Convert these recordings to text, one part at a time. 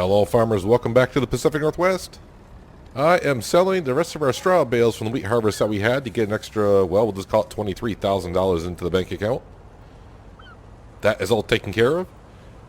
Hello farmers, welcome back to the Pacific Northwest. I am selling the rest of our straw bales from the wheat harvest that we had to get an extra, well, we'll just call it $23,000 into the bank account. That is all taken care of.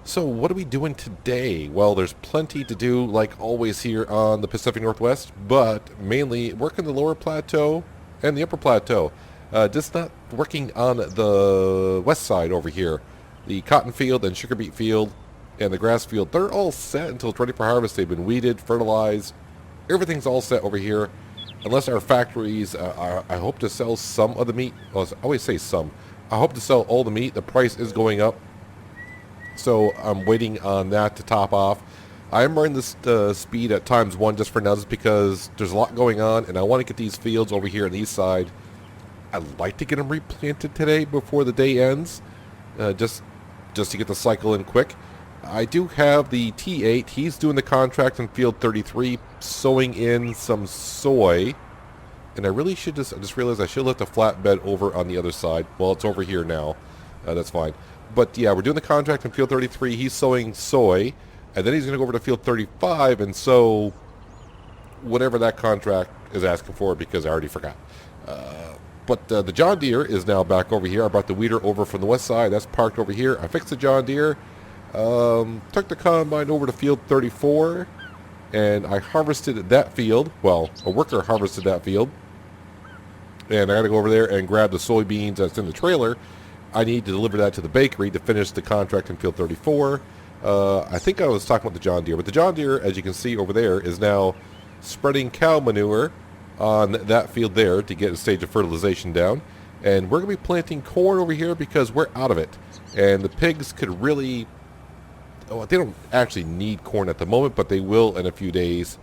So what are we doing today? Well, there's plenty to do like always here on the Pacific Northwest, but mainly working the lower plateau and the upper plateau. Just not working on the west side over here. The cotton field and sugar beet field and the grass field, they're all set until it's ready for harvest. They've been weeded, fertilized. Everything's all set over here. Unless our factories, I hope to sell some of the meat. Well, I always say some. I hope to sell all the meat. The price is going up. So I'm waiting on that to top off. I am running this speed at ×1 just for now, just because there's a lot going on, and I want to get these fields over here on the east side. I'd like to get them replanted today before the day ends, just to get the cycle in quick. I do have the T8. He's doing the contract in field 33, sowing in some soy. And I really should I just realized I should let the flatbed over on the other side. Well, it's over here now. That's fine. But yeah, we're doing the contract in field 33. He's sowing soy. And then he's going to go over to field 35 and sow whatever that contract is asking for, because I already forgot. But the John Deere is now back over here. I brought the weeder over from the west side. That's parked over here. I fixed the John Deere. Took the combine over to field 34, and I harvested that field. Well, a worker harvested that field, and I got to go over there and grab the soybeans that's in the trailer. I need to deliver that to the bakery to finish the contract in field 34. I think I was talking about the John Deere, but the John Deere, as you can see over there, is now spreading cow manure on that field there to get a stage of fertilization down. And we're going to be planting corn over here because we're out of it, and the pigs could really... Oh, they don't actually need corn at the moment, but they will in a few days.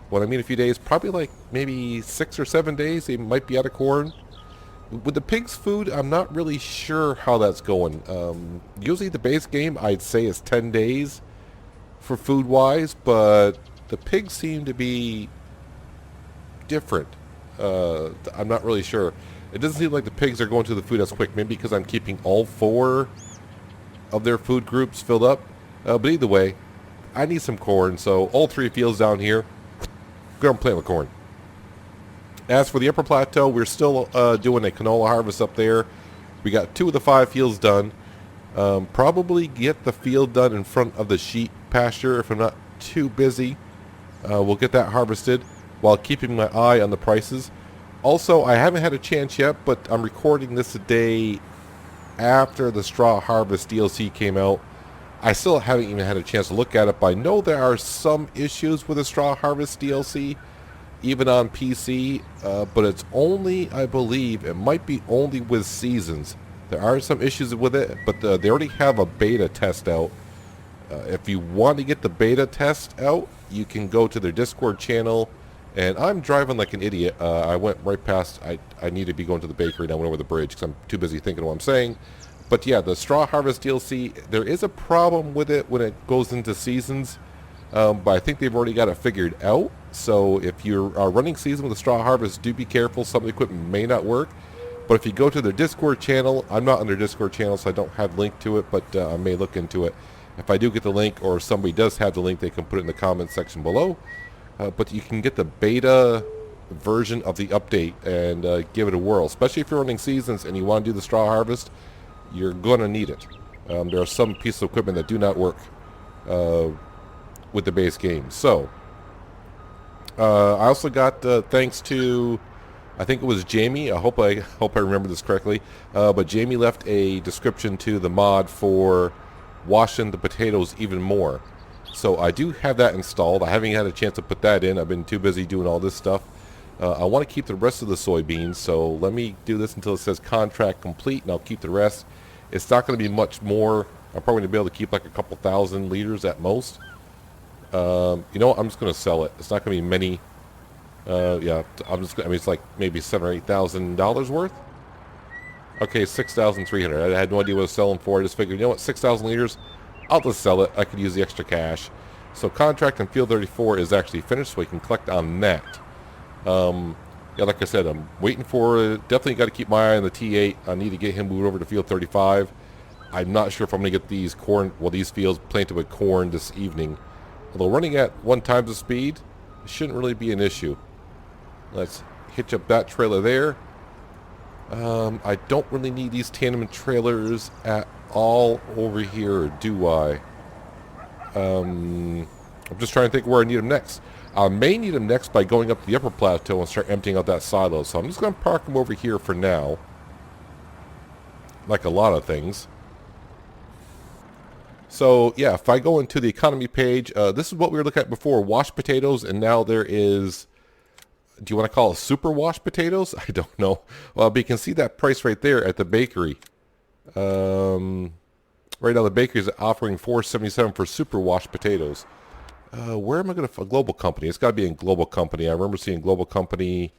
When I mean a few days, probably like maybe 6 or 7 days, they might be out of corn. With the pigs' food, I'm not really sure how that's going. Usually the base game, I'd say, is 10 days for food-wise, but the pigs seem to be different. I'm not really sure. It doesn't seem like the pigs are going to the food as quick, maybe because I'm keeping all 4 of their food groups filled up. But either way, I need some corn, so all 3 fields down here, go and plant with corn. As for the upper plateau, we're still doing a canola harvest up there. We got 2 of the 5 fields done. Probably get the field done in front of the sheep pasture if I'm not too busy. We'll get that harvested while keeping my eye on the prices. Also, I haven't had a chance yet, but I'm recording this a day after the straw harvest DLC came out. I still haven't even had a chance to look at it, but I know there are some issues with the Straw Harvest DLC, even on PC, but it's only, I believe, it might be only with Seasons. There are some issues with it, but they already have a beta test out. If you want to get the beta test out, you can go to their Discord channel, and I'm driving like an idiot. I went right past, I need to be going to the bakery, and I went over the bridge because I'm too busy thinking what I'm saying. But yeah, the Straw Harvest DLC, there is a problem with it when it goes into Seasons, but I think they've already got it figured out. So if you are running Season with the Straw Harvest, do be careful. Some of the equipment may not work. But if you go to their Discord channel, I'm not on their Discord channel, so I don't have a link to it, but I may look into it. If I do get the link, or if somebody does have the link, they can put it in the comments section below. But you can get the beta version of the update and give it a whirl, especially if you're running Seasons and you want to do the Straw Harvest. You're going to need it. There are some pieces of equipment that do not work with the base game. So, I also got, thanks to, I think it was Jamie. I hope I remember this correctly. But Jamie left a description to the mod for washing the potatoes even more. So I do have that installed. I haven't had a chance to put that in. I've been too busy doing all this stuff. I want to keep the rest of the soybeans, so let me do this until it says contract complete, and I'll keep the rest. It's not going to be much more. I'm probably going to be able to keep like a couple thousand liters at most. You know what? I'm just going to sell it. It's not going to be many. Yeah, I'm just. I mean, it's like maybe $7,000 or $8,000 worth. Okay, 6,300. I had no idea what I was selling for. I just figured, you know what? 6,000 liters. I'll just sell it. I could use the extra cash. So contract in field 34 is actually finished, so we can collect on that. Yeah, like I said, I'm waiting for it. Definitely got to keep my eye on the T8. I need to get him moved over to field 35. I'm not sure if I'm going to get these fields planted with corn this evening. Although running at 1 time the speed, it shouldn't really be an issue. Let's hitch up that trailer there. I don't really need these tandem trailers at all over here, or do I? I'm just trying to think where I need them next. I may need them next by going up the upper plateau and start emptying out that silo. So I'm just going to park them over here for now. Like a lot of things. So yeah, if I go into the economy page, this is what we were looking at before, washed potatoes, and now there is, do you want to call it super washed potatoes? I don't know. Well, but you can see that price right there at the bakery. Right now the bakery is offering $4.77 for super washed potatoes. Where am I going to find Global Company? It's got to be in Global Company. I remember seeing Global Company.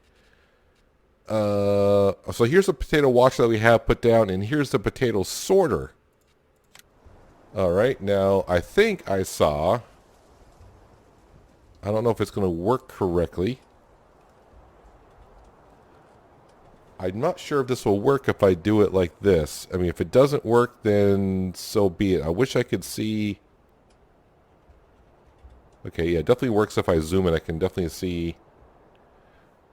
So here's the potato washer that we have put down, and here's the potato sorter. All right, now I think I saw, I don't know if it's going to work correctly. I'm not sure if this will work if I do it like this. I mean, if it doesn't work, then so be it. I wish I could see. Okay, yeah, it definitely works if I zoom in. I can definitely see.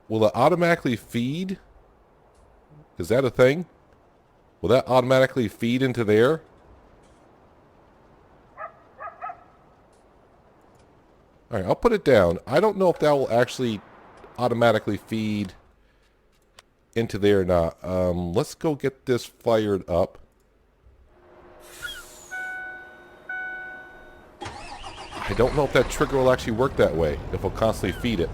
Will it automatically feed? Is that a thing? Will that automatically feed into there? All right, I'll put it down. I don't know if that will actually automatically feed into there or not. Let's go get this fired up. I don't know if that trigger will actually work that way, if we'll constantly feed it.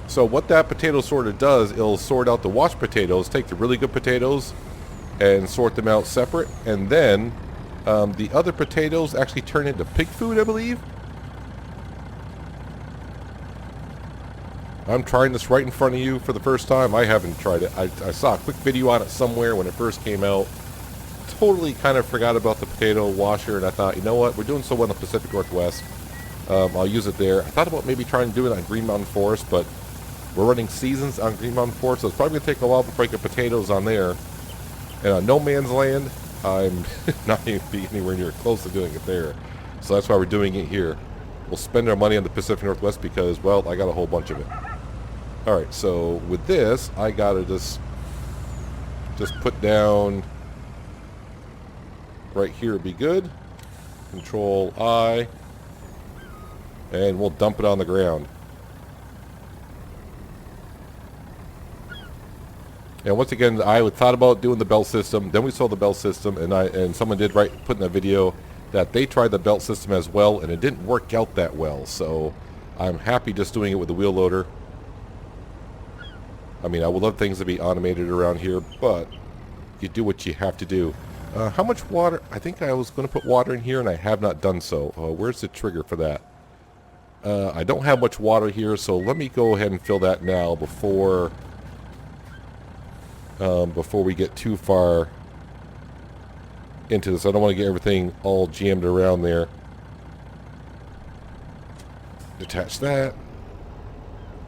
So what that potato sorter does, it'll sort out the washed potatoes, take the really good potatoes, and sort them out separate, and then the other potatoes actually turn into pig food, I believe. I'm trying this right in front of you for the first time. I haven't tried it. I saw a quick video on it somewhere when it first came out. Totally kind of forgot about the potato washer, and I thought, you know what, we're doing so well in the Pacific Northwest. I'll use it there. I thought about maybe trying to do it on Green Mountain Forest, but we're running seasons on Green Mountain Forest, so it's probably going to take a while before I get potatoes on there. And on No Man's Land, I'm not going to be anywhere near close to doing it there. So that's why we're doing it here. We'll spend our money on the Pacific Northwest because, well, I got a whole bunch of it. Alright, so with this, I got to just put down right here would be good. Control I. And we'll dump it on the ground. And once again, I thought about doing the belt system. Then we saw the belt system, and someone did put in a video that they tried the belt system as well, and it didn't work out that well. So I'm happy just doing it with the wheel loader. I mean, I would love things to be automated around here, but you do what you have to do. How much water? I think I was going to put water in here, and I have not done so. Where's the trigger for that? I don't have much water here, so let me go ahead and fill that now before we get too far into this. I don't want to get everything all jammed around there. Detach that.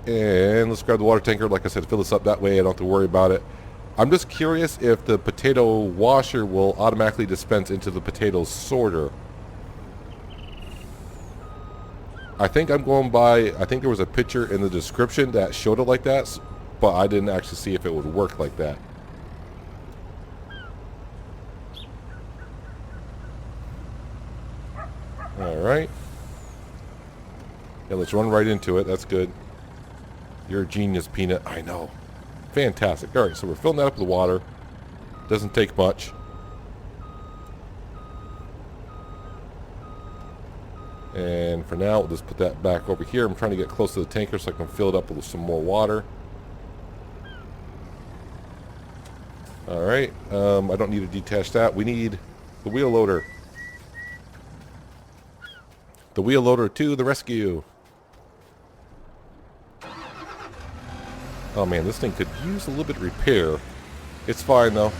And let's grab the water tanker. Like I said, fill this up that way. I don't have to worry about it. I'm just curious if the potato washer will automatically dispense into the potato sorter. I think I'm going by, I think there was a picture in the description that showed it like that, but I didn't actually see if it would work like that. Alright. Yeah, let's run right into it. That's good. You're a genius, Peanut. I know. Fantastic. Alright, so we're filling that up with water. Doesn't take much. And for now, we'll just put that back over here. I'm trying to get close to the tanker so I can fill it up with some more water. Alright, I don't need to detach that. We need the wheel loader. The wheel loader to the rescue. Oh man, this thing could use a little bit of repair. It's fine though.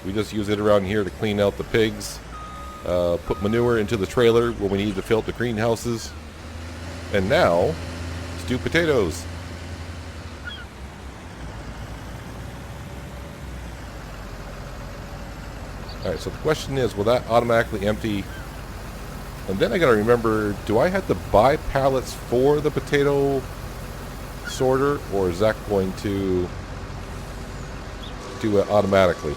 We just use it around here to clean out the pigs. Put manure into the trailer when we need to fill up the greenhouses. And now, let's do potatoes. Alright, so the question is, will that automatically empty? And then I gotta remember, do I have to buy pallets for the potato sorter, or is that going to do it automatically?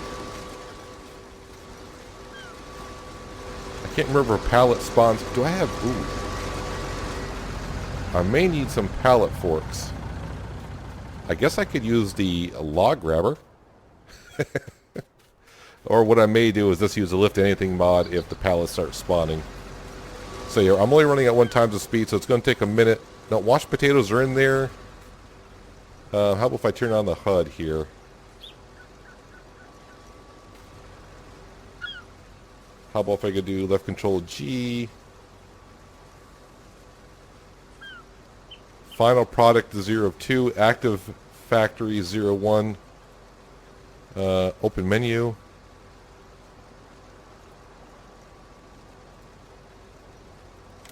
I can't remember if pallet spawns. Do I have... Ooh. I may need some pallet forks. I guess I could use the log grabber. Or what I may do is just use the lift anything mod if the pallets start spawning. So yeah, I'm only running at 1 times the speed, so it's going to take a minute. Now, washed potatoes are in there. How about if I turn on the HUD here? How about if I could do left control G? Final product 02, active factory 01. Open menu.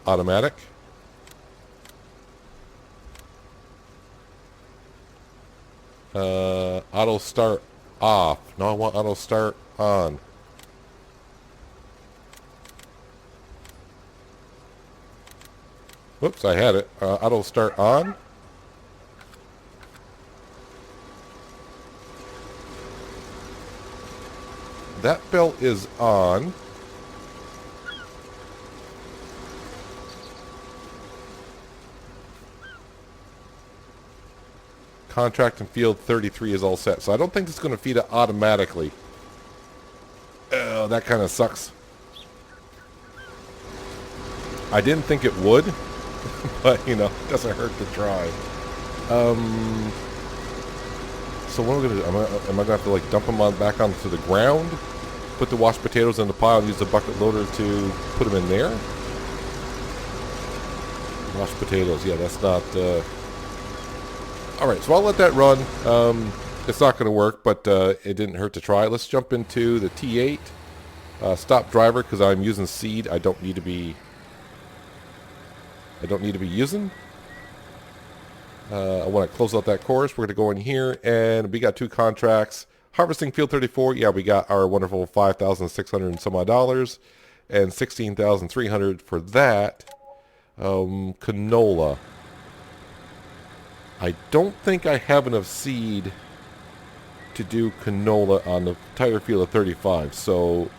Automatic. Auto start off. No, I want auto start on. Whoops, I had it. Auto start on. That belt is on. Contract and field 33 is all set. So I don't think it's going to feed it automatically. Oh, that kind of sucks. I didn't think it would, but, you know, it doesn't hurt to try. So what am I going to do? Am I going to have to, like, dump them back onto the ground? Put the washed potatoes in the pile and use the bucket loader to put them in there? Washed potatoes, yeah, that's not... Alright, so I'll let that run. It's not going to work, but it didn't hurt to try. Let's jump into the T8. Stop driver, because I'm using seed. I don't need to be using. I want to close out that course. We're going to go in here, and we got 2 contracts. Harvesting field 34. Yeah, we got our wonderful $5,600 and some odd dollars, and $16,300 for that. Canola. I don't think I have enough seed to do canola on the entire field of 35. So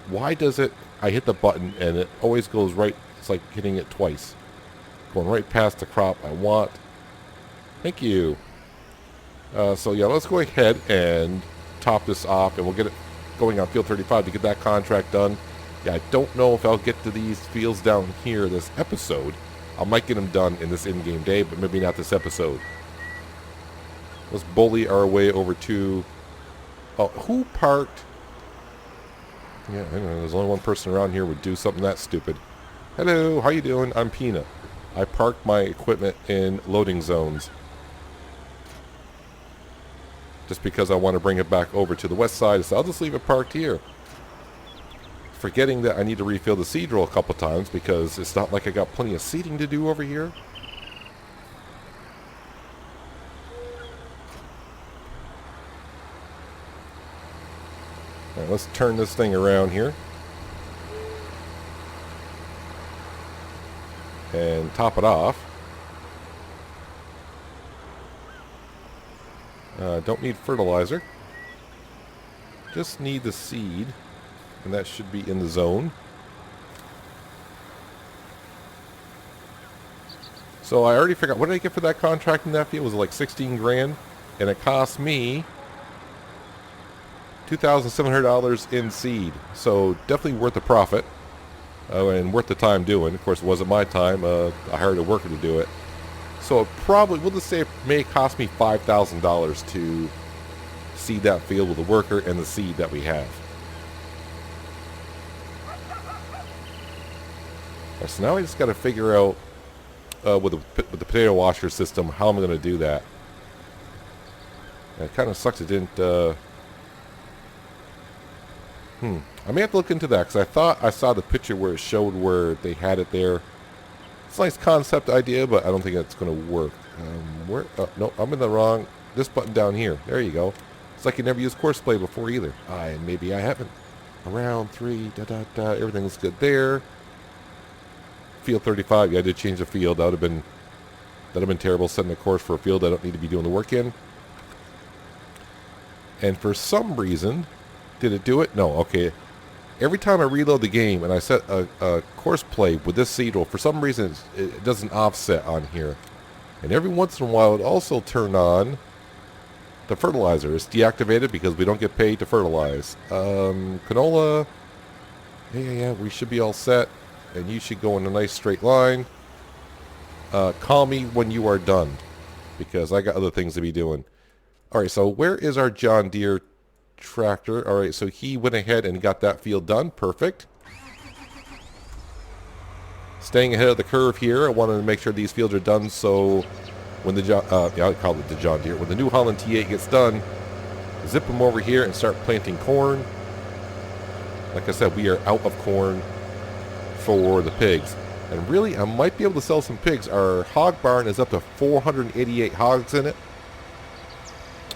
why does it... I hit the button and it always goes right... It's like hitting it twice. Going right past the crop I want. Thank you. So yeah, let's go ahead and top this off, and we'll get it going on field 35 to get that contract done. Yeah, I don't know if I'll get to these fields down here this episode. I might get them done in this in-game day, but maybe not this episode. Let's bully our way over to... Oh, who parked... Yeah, I know, there's only one person around here would do something that stupid. Hello, how you doing? I'm Peanut. I parked my equipment in loading zones. Just because I want to bring it back over to the west side, so I'll just leave it parked here. Forgetting that I need to refill the seed roll a couple times because it's not like I got plenty of seeding to do over here. Alright, let's turn this thing around here. And top it off. Don't need fertilizer. Just need the seed. And that should be in the zone. So I already figured out, what did I get for that contract in that field? Was it like 16 grand? And it cost me $2,700 in seed. So definitely worth the profit. And worth the time doing. Of course, it wasn't my time. I hired a worker to do it. So it probably, we'll just say it may cost me $5,000 to seed that field with the worker and the seed that we have. Right, so now I just got to figure out with the potato washer system how I'm going to do that. And it kind of sucks it didn't... I may have to look into that because I thought I saw the picture where it showed where they had it there. It's a nice concept idea, but I don't think it's going to work. No, I'm in the wrong... This button down here. There you go. It's like you never used Courseplay before either. Maybe I haven't. Around 3, everything's good there. Field 35, yeah, I did change the field. That'd have been terrible setting a course for a field I don't need to be doing the work in. And for some reason, did it do it? No, okay. Every time I reload the game and I set a course play with this seed roll, for some reason it doesn't offset on here. And every once in a while it also turned on the fertilizer. It's deactivated because we don't get paid to fertilize. Canola, yeah, we should be all set. And you should go in a nice straight line. Call me when you are done, because I got other things to be doing. Alright, so where is our John Deere tractor? Alright, so he went ahead and got that field done. Perfect. Staying ahead of the curve here. I wanted to make sure these fields are done, so when the I call it the John Deere. When the New Holland T8 gets done, zip them over here and start planting corn. Like I said, we are out of corn for the pigs. And really, I might be able to sell some pigs. Our hog barn is up to 488 hogs in it.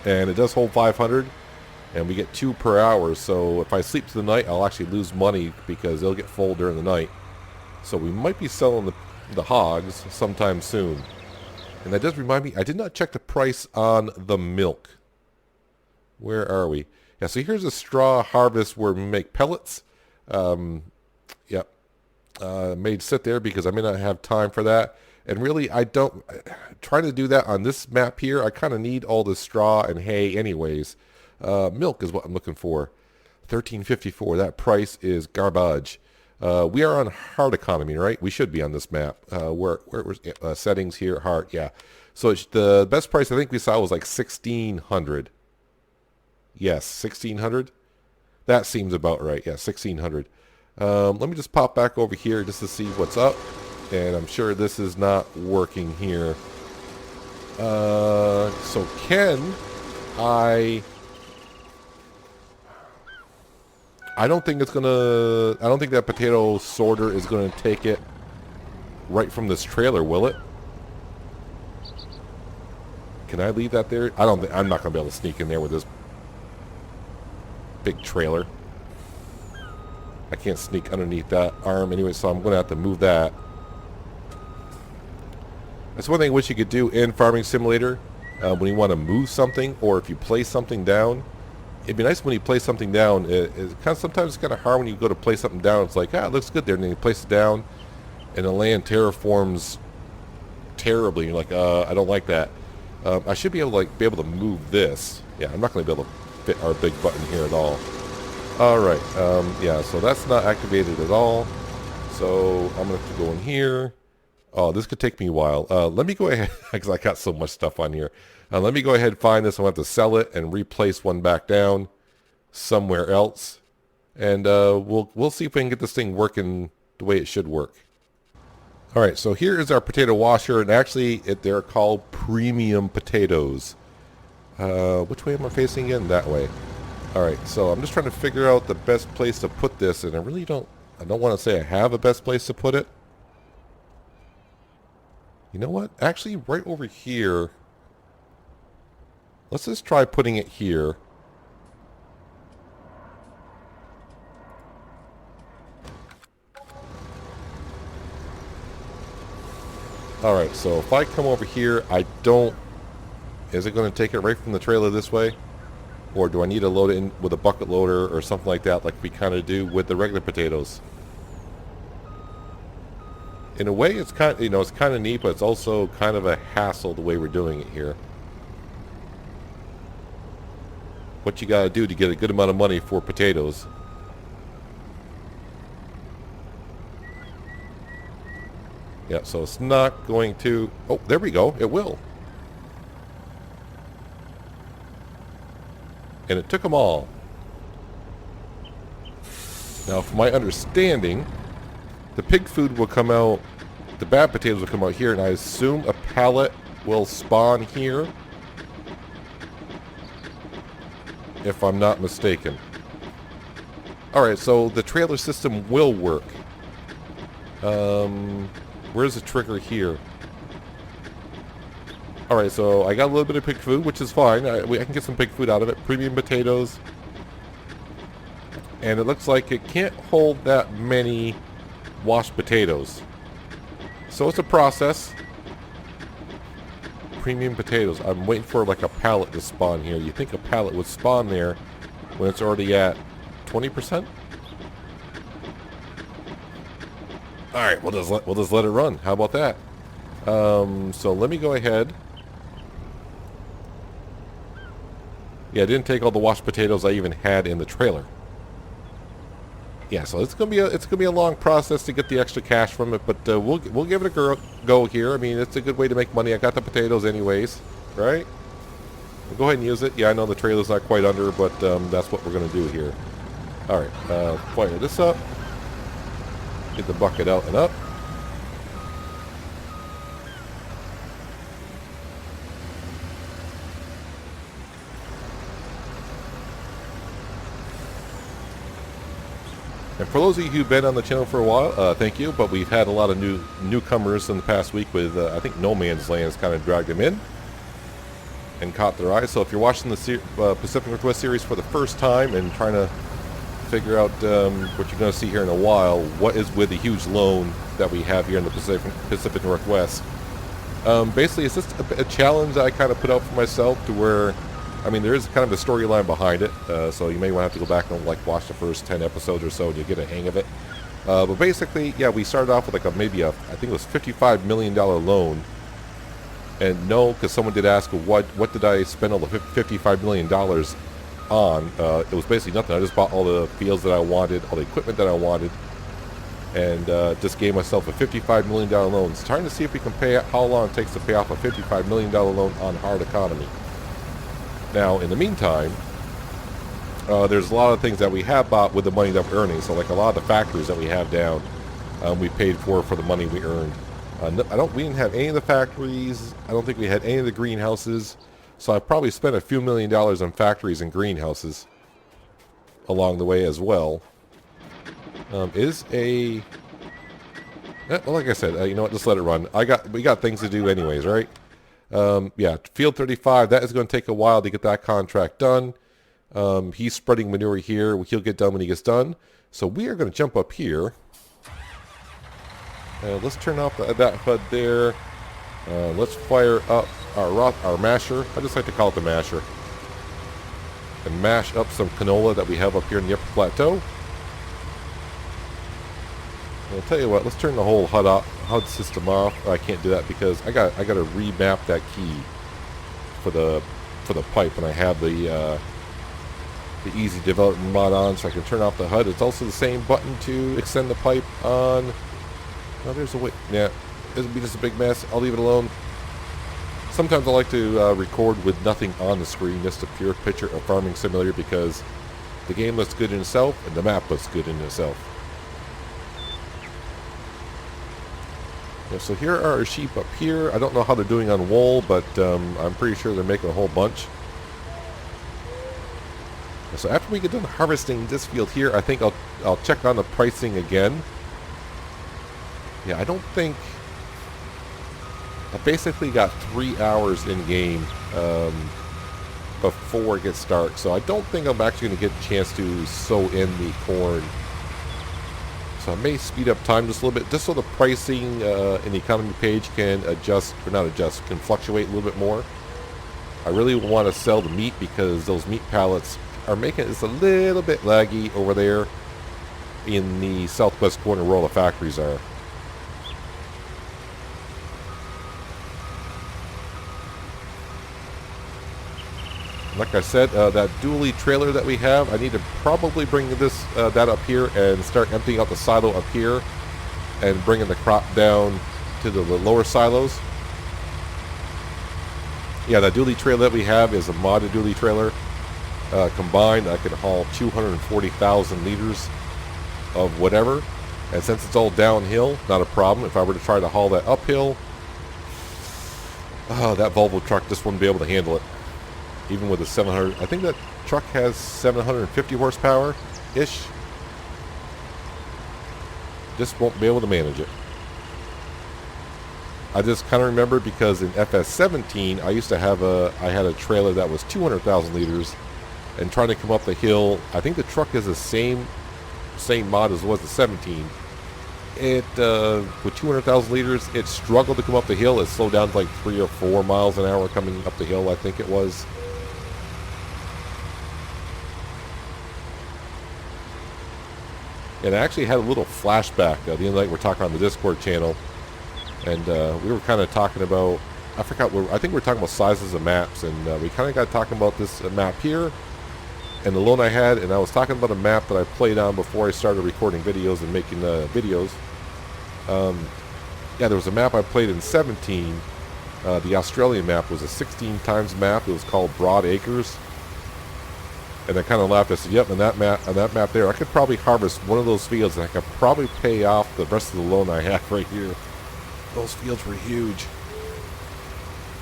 And it does hold 500. And we get 2 per hour. So if I sleep through the night, I'll actually lose money because they'll get full during the night. So we might be selling the hogs sometime soon. And that does remind me, I did not check the price on the milk. Where are we? Yeah, so here's a straw harvest where we make pellets. Yep. Made sit there because I may not have time for that. And really, I don't... Trying to do that on this map here, I kind of need all the straw and hay anyways. Milk is what I'm looking for. $13.54. That price is garbage. We are on hard economy, right? We should be on this map. Where was settings here? Hard, yeah. So the best price I think we saw was like 1,600. Yes, 1,600. That seems about right. Yeah, 1,600. Let me just pop back over here just to see what's up. And I'm sure this is not working here. So can I don't think it's gonna... I don't think that potato sorter is gonna take it right from this trailer, will it? Can I leave that there? I don't think... I'm not gonna be able to sneak in there with this big trailer. I can't sneak underneath that arm anyway, so I'm gonna have to move that. That's one thing I wish you could do in Farming Simulator when you want to move something, or if you place something down. It'd be nice when you place something down. Sometimes it's kind of hard when you go to place something down. It's like, it looks good there, and then you place it down, and the land terraforms terribly. You're like, I don't like that. I should be able to move this. Yeah, I'm not going to be able to fit our big button here at all. All right, yeah. So that's not activated at all. So I'm going to have to go in here. Oh, this could take me a while. Let me go ahead because I got so much stuff on here. Let me go ahead and find this. I'll have to sell it and replace one back down somewhere else. And we'll see if we can get this thing working the way it should work. All right, so here is our potato washer. And actually, they're called premium potatoes. Which way am I facing again? That way. All right, so I'm just trying to figure out the best place to put this. And I don't want to say I have a best place to put it. You know what? Actually, right over here... Let's just try putting it here. Alright, so if I come over here, is it going to take it right from the trailer this way? Or do I need to load it in with a bucket loader or something like that, like we kind of do with the regular potatoes? In a way, it's kind of, it's kind of neat, but it's also kind of a hassle the way we're doing it here. What you got to do to get a good amount of money for potatoes. Yeah, so it's not going to... Oh, there we go. It will. And it took them all. Now, from my understanding, the pig food will come out... The bad potatoes will come out here, and I assume a pallet will spawn here. If I'm not mistaken. Alright, so the trailer system will work. Where's the trigger here? Alright, so I got a little bit of pig food, which is fine. I can get some pig food out of it. Premium potatoes. And it looks like it can't hold that many washed potatoes. So it's a process. Premium potatoes. I'm waiting for like a pallet to spawn here. You think a pallet would spawn there when it's already at 20%? Alright, we'll just let it run. How about that? So let me go ahead. Yeah, I didn't take all the washed potatoes I even had in the trailer. Yeah, so it's gonna be a long process to get the extra cash from it, but we'll give it a go here. I mean, it's a good way to make money. I got the potatoes anyways, right? We'll go ahead and use it. Yeah, I know the trailer's not quite under, but that's what we're gonna do here. All right, fire this up. Get the bucket out and up. And for those of you who've been on the channel for a while, thank you. But we've had a lot of newcomers in the past week with, I think No Man's Land has kind of dragged them in and caught their eye. So if you're watching the Pacific Northwest series for the first time and trying to figure out what you're going to see here in a while, what is with the huge loan that we have here in the Pacific Northwest. Basically, it's just a challenge that I kind of put out for myself to where, I mean, there is kind of a storyline behind it, so you may want to have to go back and like watch the first 10 episodes or so and you get a hang of it. But basically, yeah, we started off with like maybe I think it was $55 million loan. And no, because someone did ask, what did I spend all the $55 million on? It was basically nothing. I just bought all the fields that I wanted, all the equipment that I wanted, and just gave myself a $55 million loan. It's trying to see if we can pay how long it takes to pay off a $55 million loan on hard economy. Now, in the meantime, there's a lot of things that we have bought with the money that we're earning. So, like a lot of the factories that we have down, we paid for the money we earned. We didn't have any of the factories. I don't think we had any of the greenhouses. So I probably spent a few $1 million on factories and greenhouses along the way as well. Well, like I said, you know what? Just let it run. We got things to do anyways, right? Yeah, Field 35. That is going to take a while to get that contract done. He's spreading manure here. He'll get done when he gets done. So we are going to jump up here. Let's turn off that HUD there. Let's fire up our masher. I just like to call it the masher. And mash up some canola that we have up here in the upper plateau. I'll tell you what, let's turn the whole HUD system off. I can't do that because I got to remap that key for the pipe, and I have the easy development mod on, so I can turn off the HUD. It's also the same button to extend the pipe on. Oh, there's a way. Yeah, this will be just a big mess. I'll leave it alone. Sometimes I like to record with nothing on the screen, just a pure picture of Farming Simulator, because the game looks good in itself and the map looks good in itself. Yeah, so here are our sheep up here. I don't know how they're doing on wool, but I'm pretty sure they're making a whole bunch. So after we get done harvesting this field here, I think I'll check on the pricing again. Yeah, I don't think... I basically got 3 hours in game before it gets dark, so I don't think I'm actually going to get a chance to sow in the corn. So I may speed up time just a little bit, just so the pricing in the economy page can adjust, or not adjust, can fluctuate a little bit more. I really want to sell the meat because those meat pallets are making it just a little bit laggy over there in the southwest corner where all the factories are. Like I said, that dually trailer that we have, I need to probably bring that up here and start emptying out the silo up here and bringing the crop down to the lower silos. Yeah, that dually trailer that we have is a modded dually trailer. Combined, I can haul 240,000 liters of whatever. And since it's all downhill, not a problem. If I were to try to haul that uphill, that Volvo truck just wouldn't be able to handle it. Even with the 700, I think that truck has 750 horsepower-ish. Just won't be able to manage it. I just kind of remember because in FS17, I used to have I had a trailer that was 200,000 liters, and trying to come up the hill. I think the truck is the same mod as was the 17. It with 200,000 liters, it struggled to come up the hill. It slowed down to like 3 or 4 miles an hour coming up the hill, I think it was. And I actually had a little flashback. The other night we're talking on the Discord channel, and we were kind of talking about, I forgot, I think we were talking about sizes of maps, and we kind of got talking about this map here, and the loan I had, and I was talking about a map that I played on before I started recording videos and making videos. Yeah, there was a map I played in 17. The Australian map was a 16 times map. It was called Broad Acres. And I kind of laughed. I said, yep, on that map there, I could probably harvest one of those fields, and I could probably pay off the rest of the loan I have right here. Those fields were huge.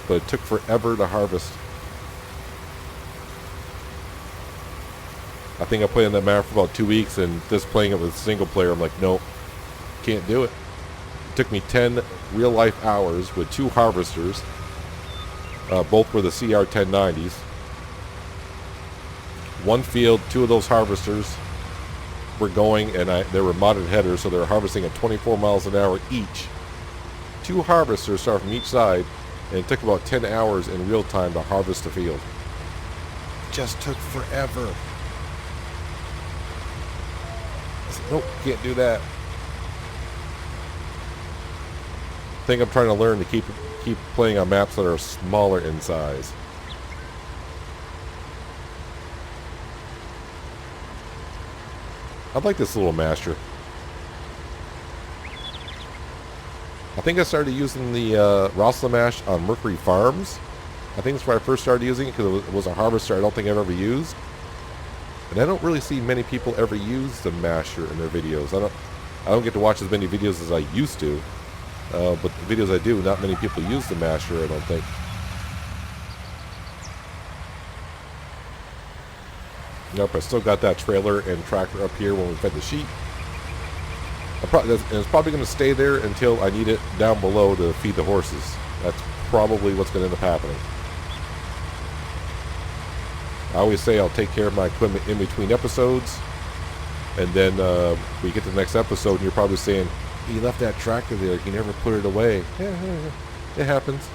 But it took forever to harvest. I think I played on that map for about 2 weeks, and just playing it with single player, I'm like, nope, can't do it. It took me 10 real-life hours with 2 harvesters. Both were the CR 1090s. One field, 2 of those harvesters were going, and they were modded headers, so they were harvesting at 24 miles an hour each. 2 harvesters start from each side, and it took about 10 hours in real time to harvest the field. It just took forever. I said, nope, can't do that. I think I'm trying to learn to keep playing on maps that are smaller in size. I like this little masher. I think I started using the Roslamash on Mercury Farms. I think that's where I first started using it, because it was a harvester I don't think I've ever used. And I don't really see many people ever use the masher in their videos. I don't get to watch as many videos as I used to. But the videos I do, not many people use the masher, I don't think. Nope, I still got that trailer and tractor up here when we fed the sheep. It's probably going to stay there until I need it down below to feed the horses. That's probably what's going to end up happening. I always say I'll take care of my equipment in between episodes, and then we get to the next episode and you're probably saying, he left that tractor there, he never put it away. Yeah, it happens.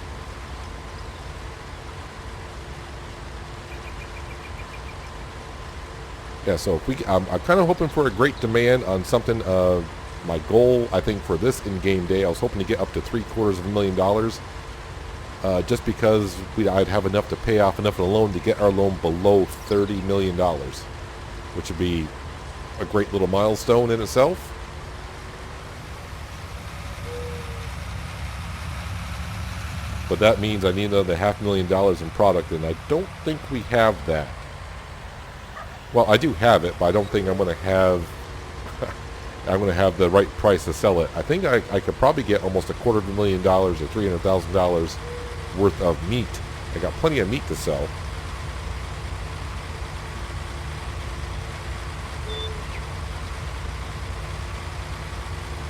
Yeah, so if I'm kind of hoping for a great demand on something. My goal, I think, for this in-game day, I was hoping to get up to $750,000, just because I'd have enough to pay off enough of the loan to get our loan below $30 million, which would be a great little milestone in itself. But that means I need another $500,000 in product, and I don't think we have that. Well, I do have it, but I don't think I'm going to have the right price to sell it. I think I could probably get almost $250,000 or $300,000 worth of meat. I got plenty of meat to sell.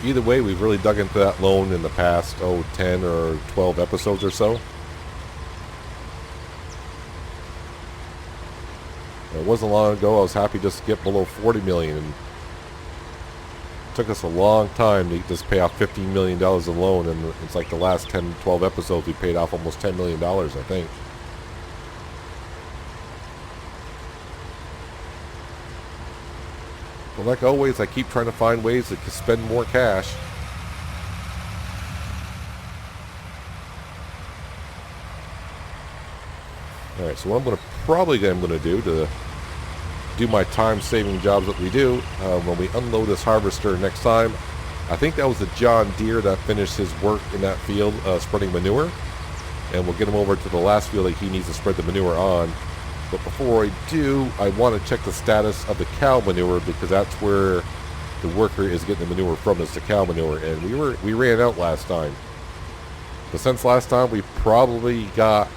Either way, we've really dug into that loan in the past 10 or 12 episodes or so. It wasn't long ago I was happy just to get below 40 million. And it took us a long time to just pay off $15 million of loan, and it's like the last 10, 12 episodes we paid off almost $10 million, I think. But like always, I keep trying to find ways to spend more cash. Alright, so what I'm going to do to do my time-saving jobs that we do, when we unload this harvester next time, I think that was the John Deere that finished his work in that field spreading manure, and we'll get him over to the last field that he needs to spread the manure on. But before I do, I want to check the status of the cow manure, because that's where the worker is getting the manure from, is the cow manure, and we ran out last time. But since last time, we probably got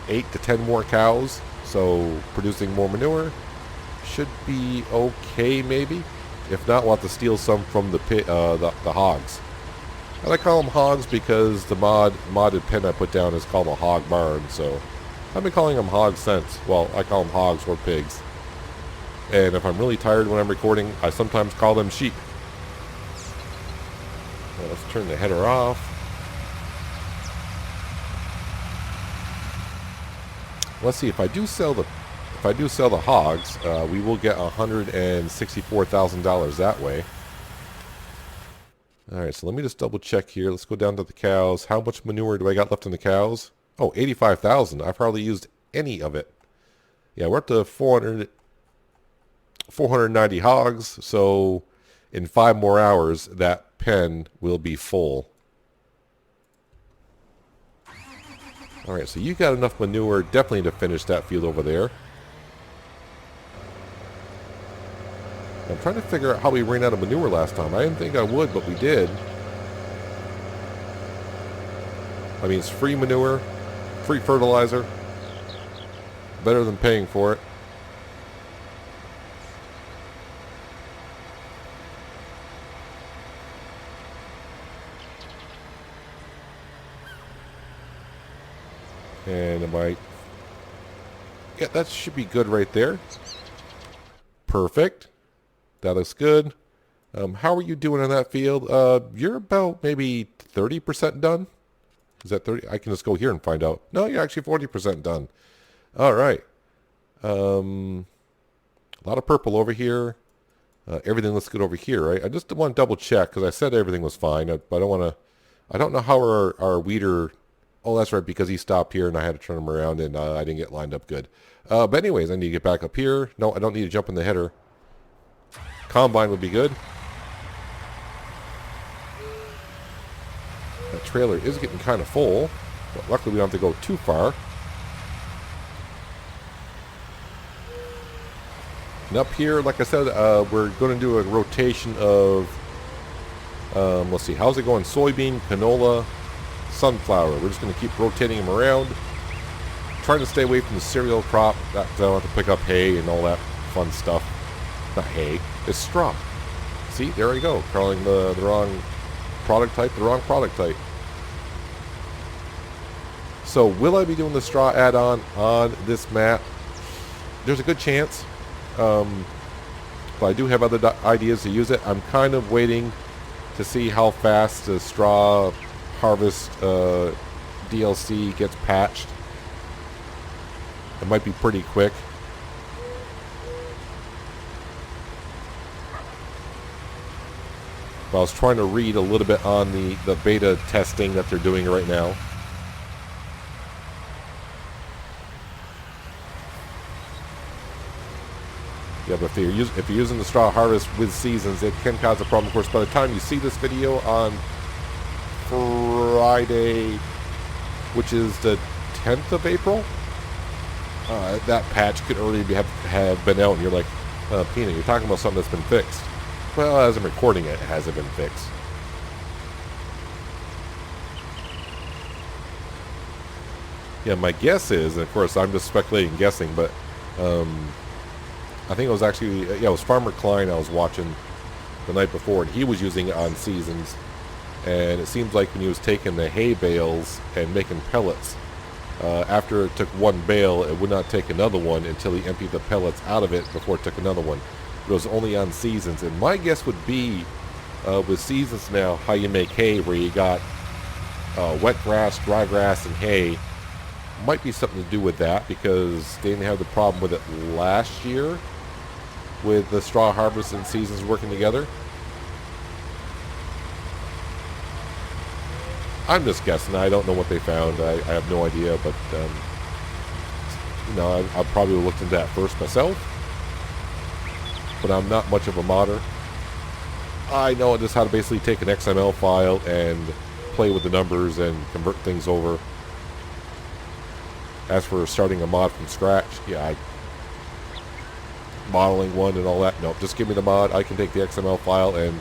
8 to 10 more cows, so producing more manure should be okay, maybe. If not, we'll have to steal some from the hogs. And I call them hogs because the modded pen I put down is called a hog barn, so I've been calling them hogs since. Well, I call them hogs or pigs. And if I'm really tired when I'm recording, I sometimes call them sheep. Now let's turn the header off. Let's see, if I do sell the hogs, we will get $164,000 that way. All right, so let me just double check here. Let's go down to the cows. How much manure do I got left in the cows? Oh, 85,000. I've hardly used any of it. Yeah, we're up to 490 hogs, so in 5 more hours, that pen will be full. All right, so you got enough manure definitely to finish that field over there. I'm trying to figure out how we ran out of manure last time. I didn't think I would, but we did. I mean, it's free manure, free fertilizer. Better than paying for it. And am I... Yeah, that should be good right there. Perfect. That looks good. How are you doing on that field? You're about maybe 30% done. Is that 30? I can just go here and find out. No, you're actually 40% done. All right. A lot of purple over here. Everything looks good over here, right? I just want to double check because I said everything was fine, but I don't want to... I don't know how our weeder... Oh, that's right, because he stopped here and I had to turn him around and I didn't get lined up good. But anyways, I need to get back up here. No, I don't need to jump in the header. Combine would be good. That trailer is getting kind of full, but luckily we don't have to go too far. And up here, like I said, we're going to do a rotation of, let's see, how's it going? Soybean, canola, sunflower. We're just going to keep rotating them around. Trying to stay away from the cereal crop. That I don't have to pick up hay and all that fun stuff. Not hay, it's straw. See, there we go. Calling the wrong product type, the wrong product type. So will I be doing the straw add-on on this map? There's a good chance. But I do have other ideas to use it. I'm kind of waiting to see how fast the straw harvest DLC gets patched. It might be pretty quick. But I was trying to read a little bit on the beta testing that they're doing right now. Yeah, but if you're using the straw harvest with seasons, it can cause a problem. Of course, by the time you see this video on Friday, which is the 10th of April, that patch could already have been out, and you're like, Peanut, you're talking about something that's been fixed. Well, as I'm recording it, it hasn't been fixed. Yeah, my guess is, and of course I'm just speculating, guessing, but I think it was actually, yeah, it was Farmer Klein I was watching the night before, and he was using it on seasons. And it seems like when he was taking the hay bales and making pellets, after it took one bale, it would not take another one until he emptied the pellets out of it before it took another one. It was only on seasons. And my guess would be, with seasons now, how you make hay, where you got wet grass, dry grass, and hay, might be something to do with that, because they didn't have the problem with it last year with the straw harvest and seasons working together. I'm just guessing. I don't know what they found. I have no idea, but you know, I probably looked into that first myself. But I'm not much of a modder. I know just how to basically take an XML file and play with the numbers and convert things over. As for starting a mod from scratch, yeah, modeling one and all that, nope, just give me the mod. I can take the XML file and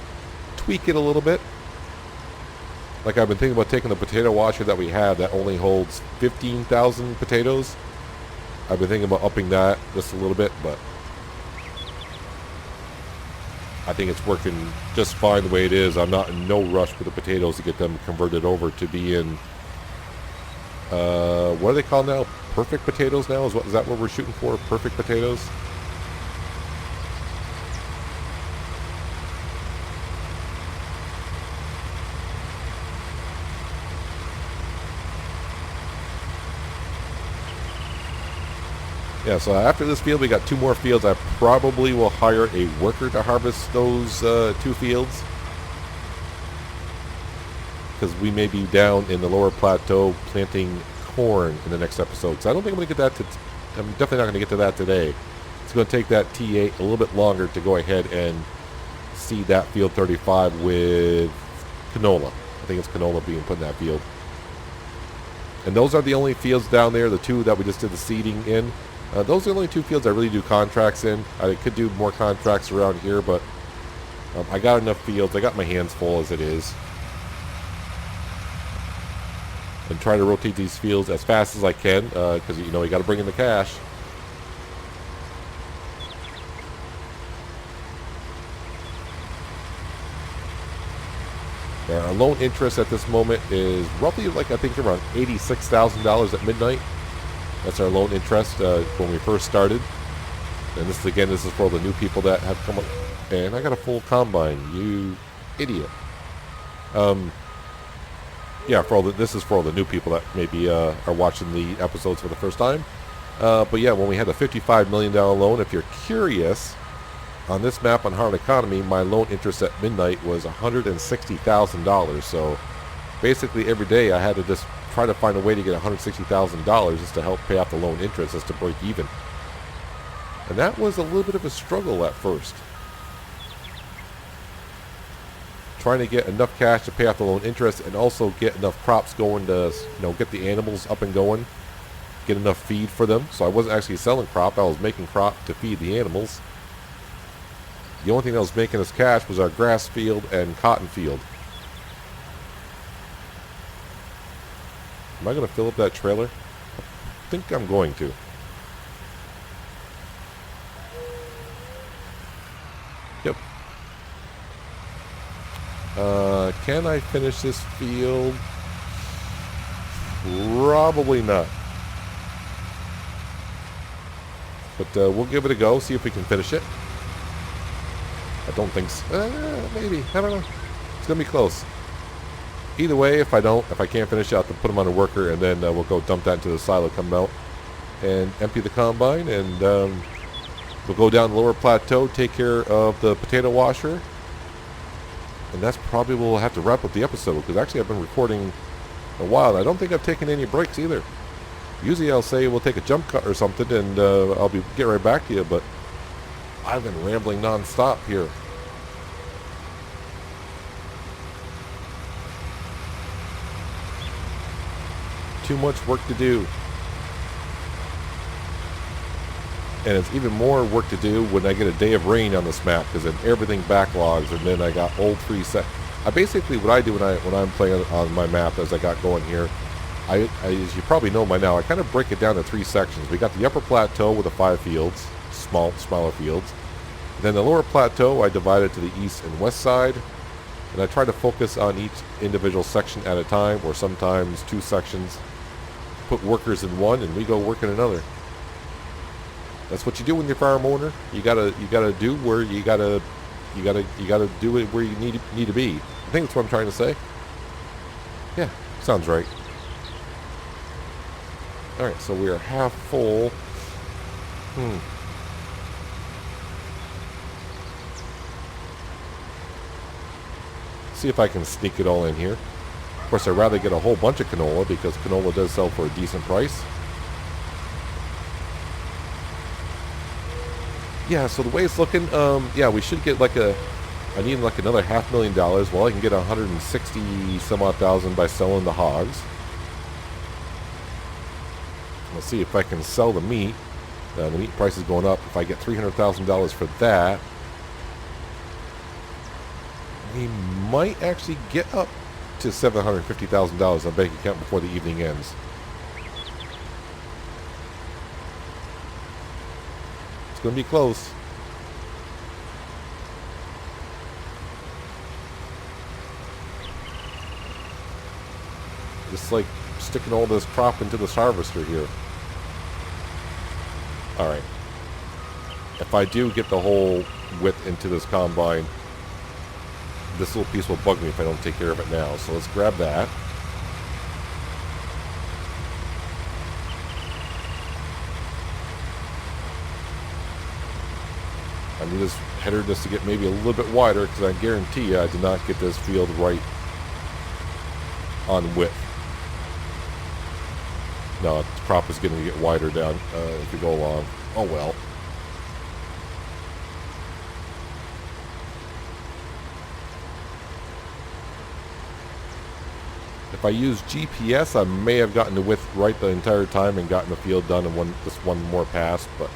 tweak it a little bit. Like, I've been thinking about taking the potato washer that we have that only holds 15,000 potatoes. I've been thinking about upping that just a little bit, but I think it's working just fine the way it is. I'm not in no rush with the potatoes to get them converted over to be in What are they called now? Perfect potatoes now? Is that what we're shooting for? Perfect potatoes? Yeah, so after this field, we got 2 more fields. I probably will hire a worker to harvest those 2 fields, because we may be down in the lower plateau planting corn in the next episode. So I don't think I'm going to get that I'm definitely not going to get to that today. It's going to take that T8 a little bit longer to go ahead and seed that field 35 with canola. I think it's canola being put in that field. And those are the only fields down there, the 2 that we just did the seeding in. Those are the only 2 fields I really do contracts in. I could do more contracts around here, but I got enough fields. I got my hands full as it is. And try to rotate these fields as fast as I can, because you know you got to bring in the cash. Our loan interest at this moment is roughly, like, I think around $86,000 at midnight. That's our loan interest when we first started. And this is for the new people that have come up. And I got a full combine, you idiot. Yeah, this is for all the new people that maybe are watching the episodes for the first time. But yeah, when we had a $55 million loan, if you're curious, on this map on Hard Economy, my loan interest at midnight was $160,000. So basically every day I had to just try to find a way to get $160,000 just to help pay off the loan interest, just to break even. And that was a little bit of a struggle at first. Trying to get enough cash to pay off the loan interest and also get enough crops going to, get the animals up and going, get enough feed for them. So I wasn't actually selling crop, I was making crop to feed the animals. The only thing that was making us cash was our grass field and cotton field. Am I going to fill up that trailer? I think I'm going to. Yep. Can I finish this field? Probably not. But we'll give it a go, see if we can finish it. I don't think so. Maybe. I don't know. It's going to be close. Either way, if I can't finish it, I'll have to put them on a worker, and then we'll go dump that into the silo, come out, and empty the combine, and we'll go down the lower plateau, take care of the potato washer, and that's probably we'll have to wrap up the episode, because actually I've been recording a while, and I don't think I've taken any breaks either. Usually I'll say we'll take a jump cut or something, and I'll get right back to you, but I've been rambling non-stop here. Too much work to do. And it's even more work to do when I get a day of rain on this map, because then everything backlogs, and then I got old preset. Basically what I do when I'm playing on my map as I got going here, I as you probably know by now, I kind of break it down to 3 sections. We got the upper plateau with the 5 fields, smaller fields. Then the lower plateau, I divide it to the east and west side, and I try to focus on each individual section at a time, or sometimes 2 sections. Put workers in one, and we go work in another. That's what you do when you're a farm owner. You gotta do where you gotta do it where you need to be. I think that's what I'm trying to say. Yeah, sounds right. All right, so we are half full. See if I can sneak it all in here. Of course, I'd rather get a whole bunch of canola, because canola does sell for a decent price. Yeah, so the way it's looking, yeah, we should get I need like another $500,000. Well, I can get 160 some odd thousand by selling the hogs. Let's see if I can sell the meat. The meat price is going up. If I get $300,000 for that, we might actually get up to $750,000 on bank account before the evening ends. It's going to be close. Just like sticking all this crop into this harvester here. Alright. If I do get the whole width into this combine, this little piece will bug me if I don't take care of it now. So let's grab that. I need this header just to get maybe a little bit wider, because I guarantee you I did not get this field right on width. No, the crop is going to get wider down as we go along. Oh well. If I use GPS, I may have gotten the width right the entire time and gotten the field done in just one more pass, but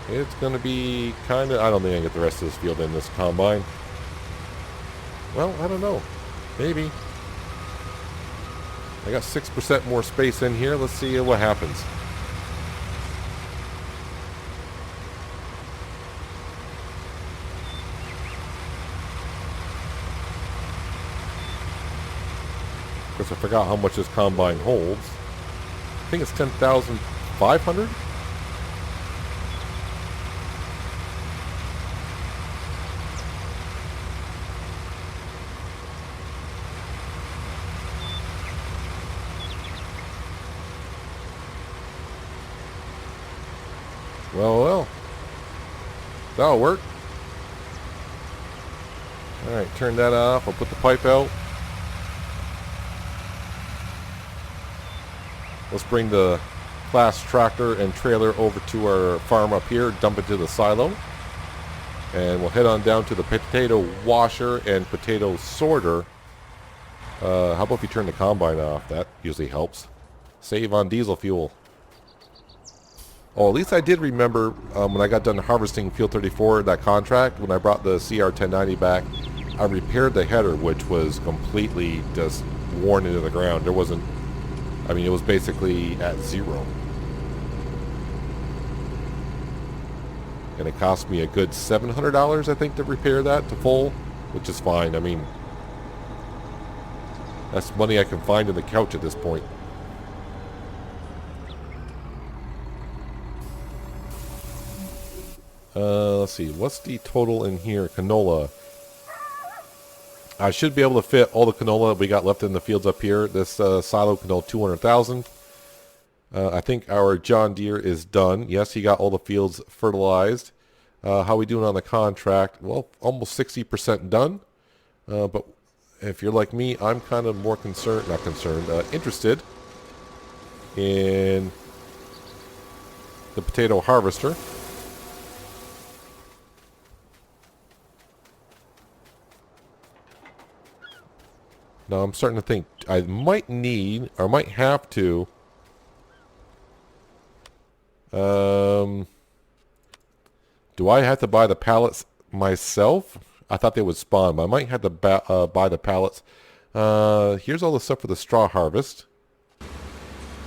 it's going to be kind of... I don't think I can get the rest of this field in this combine. Well, I don't know. Maybe. I got 6% more space in here. Let's see what happens. Because I forgot how much this combine holds. I think it's 10,500. Well. That'll work. Alright, turn that off. I'll put the pipe out. Let's bring the class tractor and trailer over to our farm up here, dump it to the silo. And we'll head on down to the potato washer and potato sorter. How about if you turn the combine off? That usually helps. Save on diesel fuel. Oh, at least I did remember when I got done harvesting Field 34, that contract, when I brought the CR1090 back, I repaired the header, which was completely just worn into the ground. There wasn't... I mean, it was basically at zero. And it cost me a good $700, I think, to repair that to full, which is fine. I mean, that's money I can find in the couch at this point. Let's see, what's the total in here? Canola. I should be able to fit all the canola that we got left in the fields up here. This silo can hold 200,000. I think our John Deere is done. Yes, he got all the fields fertilized. How we doing on the contract? Well, almost 60% done. But if you're like me, I'm kind of more concerned, not concerned, interested in the potato harvester. Now I'm starting to think I might need, or might have to, do I have to buy the pallets myself? I thought they would spawn, but I might have to buy the pallets. Here's all the stuff for the straw harvest.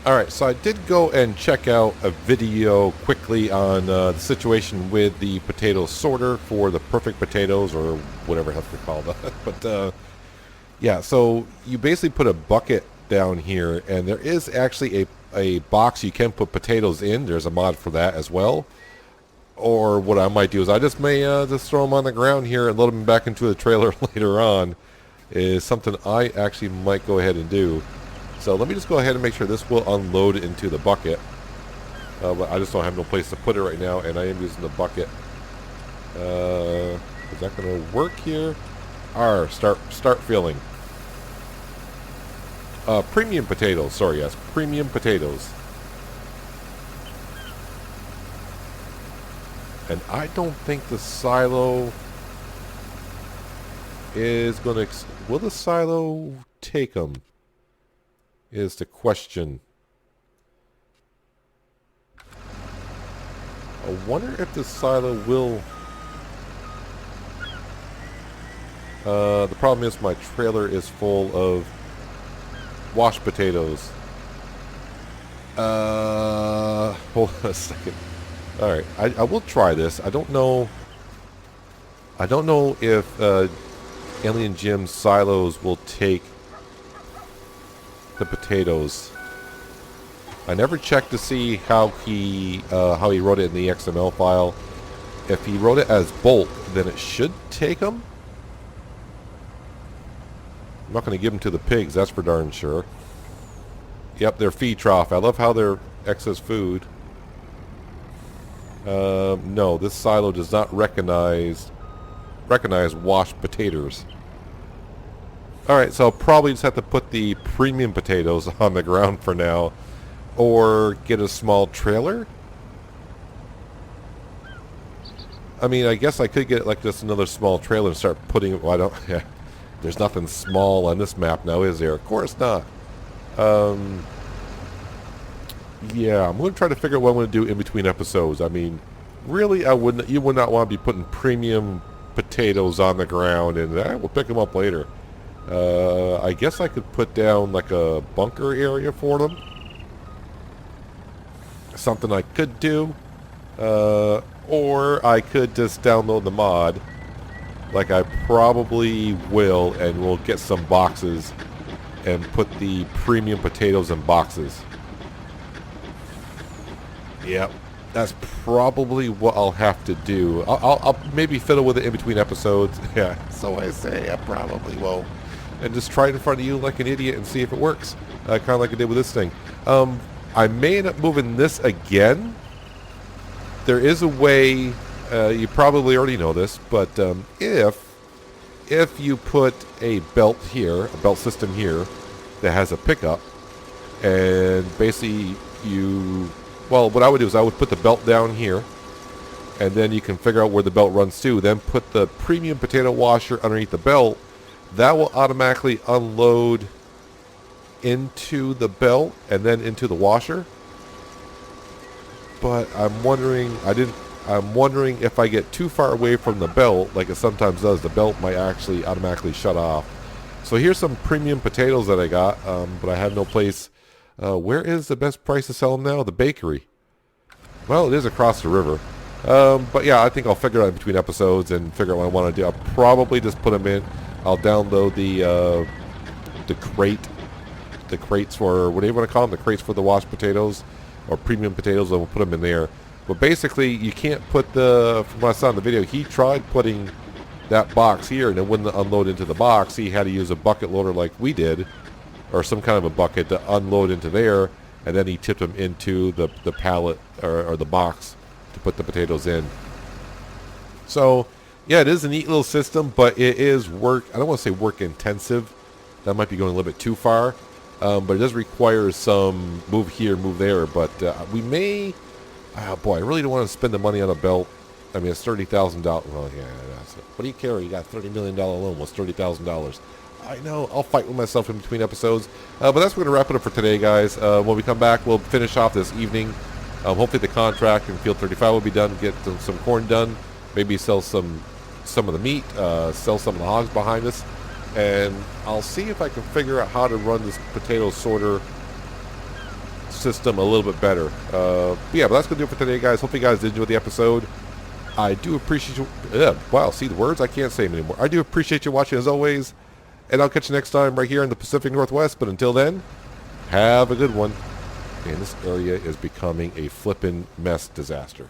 Alright, so I did go and check out a video quickly on the situation with the potato sorter for the perfect potatoes, or whatever else we call that. But, yeah, so you basically put a bucket down here, and there is actually a box you can put potatoes in. There's a mod for that as well. Or what I might do is I just may just throw them on the ground here and load them back into the trailer later on. Is something I actually might go ahead and do. So let me just go ahead and make sure this will unload into the bucket. But I just don't have no place to put it right now, and I am using the bucket. Is that going to work here? Start filling. Premium potatoes. Sorry, yes. Premium potatoes. And I don't think the silo is going to... Will the silo take them? Is the question. I wonder if the silo will... the problem is my trailer is full of washed potatoes. Hold on a second. All right, I will try this. I don't know. I don't know if Alien Jim's silos will take the potatoes. I never checked to see how he wrote it in the XML file. If he wrote it as bulk, then it should take them. I'm not going to give them to the pigs, that's for darn sure. Yep, their feed trough. I love how they're excess food. No, this silo does not recognize washed potatoes. Alright, so I'll probably just have to put the premium potatoes on the ground for now. Or get a small trailer. I mean, I guess I could get like just another small trailer and start putting... Well, I don't... Yeah, there's nothing small on this map now, is there? Of course not. Yeah, I'm going to try to figure out what I'm going to do in between episodes. I mean, really, you would not want to be putting premium potatoes on the ground, and we'll pick them up later. I guess I could put down like a bunker area for them. Something I could do. Or I could just download the mod, like I probably will, and we'll get some boxes and put the premium potatoes in boxes. Yep, that's probably what I'll have to do. I'll maybe fiddle with it in between episodes. Yeah, so I say I probably won't. And just try it in front of you like an idiot and see if it works. Kind of like I did with this thing. I may end up moving this again. There is a way, you probably already know this, but if you put a belt here, a belt system here, that has a pickup, and basically well, what I would do is I would put the belt down here, and then you can figure out where the belt runs to, then put the premium potato washer underneath the belt. That will automatically unload into the belt and then into the washer. But I'm wondering if I get too far away from the belt, like it sometimes does, the belt might actually automatically shut off. So here's some premium potatoes that I got, but I have no place. Where is the best price to sell them now? The bakery. Well, it is across the river. But yeah, I think I'll figure it out in between episodes and figure out what I want to do. I'll probably just put them in. I'll download the crates for, what do you want to call them? The crates for the washed potatoes or premium potatoes, and we'll put them in there. But basically, you can't put from what I saw in the video, he tried putting that box here and it wouldn't unload into the box. He had to use a bucket loader like we did, or some kind of a bucket to unload into there, and then he tipped them into the pallet or the box to put the potatoes in. So yeah, it is a neat little system, but it is I don't want to say work intensive. That might be going a little bit too far. But it does require some move here, move there. But we may... boy, I really don't want to spend the money on a belt. I mean, it's $30,000. Well, yeah, that's it. What do you care? You got a $30 million loan. What's $30,000? I know. I'll fight with myself in between episodes. But that's going to wrap it up for today, guys. When we come back, we'll finish off this evening. Hopefully the contract in Field 35 will be done. Get some corn done. Maybe sell some of the meat. Sell some of the hogs behind us. And I'll see if I can figure out how to run this potato sorter system a little bit better. Yeah, but that's going to do it for today, guys. Hope you guys did enjoy the episode. I do appreciate you... wow, see the words? I can't say them anymore. I do appreciate you watching as always. And I'll catch you next time right here in the Pacific Northwest. But until then, have a good one. And this area is becoming a flippin' mess disaster.